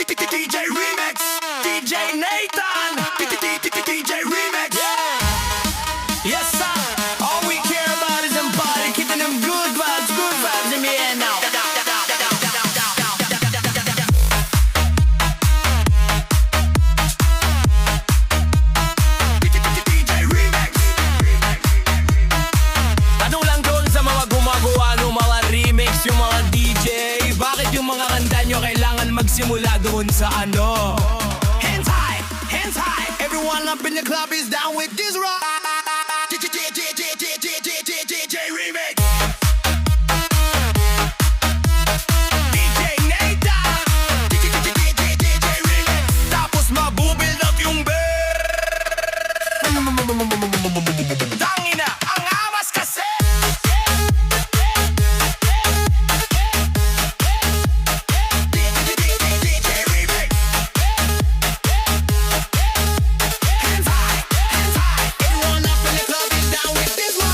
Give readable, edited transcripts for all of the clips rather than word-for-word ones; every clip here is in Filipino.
DJ Remix, DJ Nathan, DJ Remix. Yes sir, all we care about is them party, keeping them good vibes in the air now. DJ Remix. Tanong lang doon sa mga gumagawa ng mga remix, yung mga DJ, bakit yung mga kanta nyo kailangan magsimula doon sa ano? Hands high, everyone up in the club is down with this rock. DJ Remix. DJ Nathan. DJ Remix. Tapos mabubuild up yung tangina, ang amas kasi. DJ Remix. Hands high, everyone up in the club is down with this one.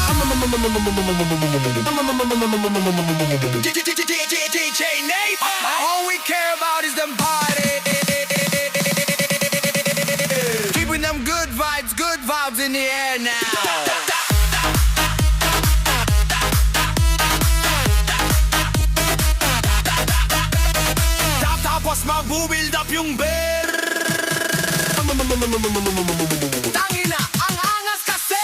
DJ Nathan. All we care about is them party. Keeping them good vibes in the air now. Tapos mag-build up yung bear. Tangina, ang angas kasi.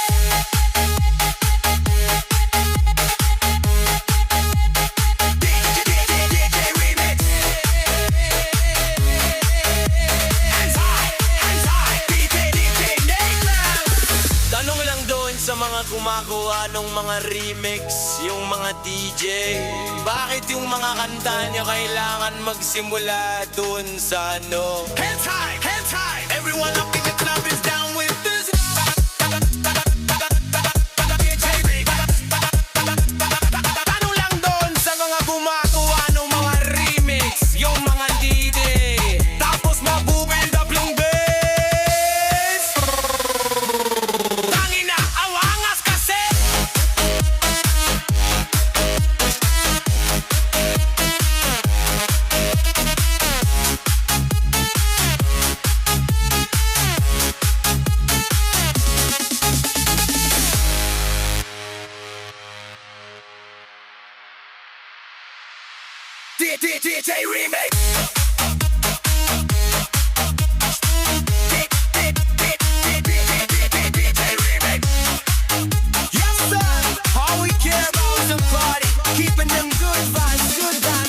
DJ Remix. Hands high, DJ Nathan. Tanong lang doon sa mga gumagawa ng mga remix, yung mga DJ, bakit yung mga kanta nyo kailangan magsimula doon sa ano? Hands high, everyone up in the club is down with this. Tanong lang doon sa mga gumagawa ng mga remix, yung mga DJ, tapos mabubuild up yung bass. Tangina, awangas kasi. DJ Remix. DJ Remix. Yes sir, all we care about is the party, keeping them good vibes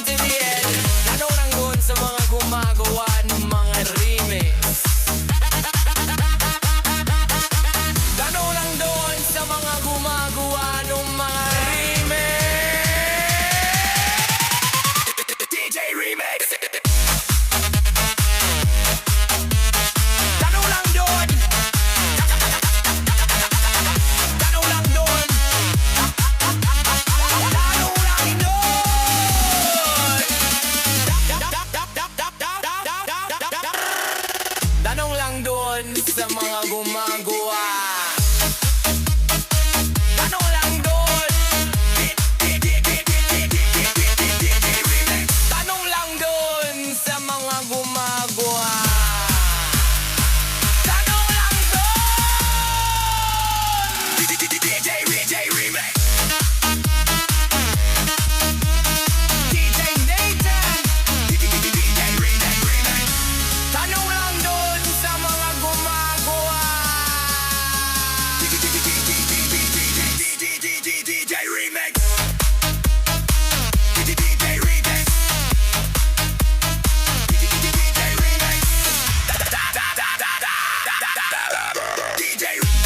in the air. Tanong lang doon sa mga gumagawa ng mga remix. Tanong lang doon sa mga gumagawa ng mga remix. DJ Remix. Tanong lang doon. Tanong lang doon. Tanong lang doon. Tanong lang doon sa mga gumagawa. Tanong lang doon. Tanong lang doon sa mga gumagawa. Tanong lang doon. DJ Remix. DJ Nathan. DJ Remix. Tanong lang doon sa mga gumagawa. DJ Remix.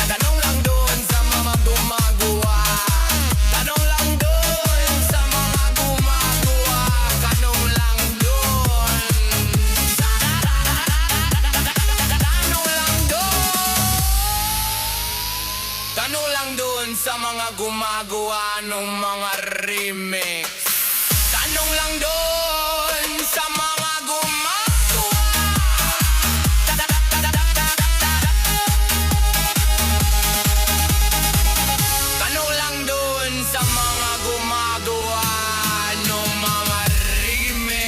Tanong lang doon sa mga gumagawa. Tanong lang doon sa mga gumagawa. Tanong lang doon. Tanong lang doon. Tanong lang doon sa mga gumagawa ng mga remix. Tanong lang doon sa mga gumagawa. Tanong lang doon sa mga gumagawa ng mga remix.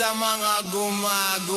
sa mga gumagawa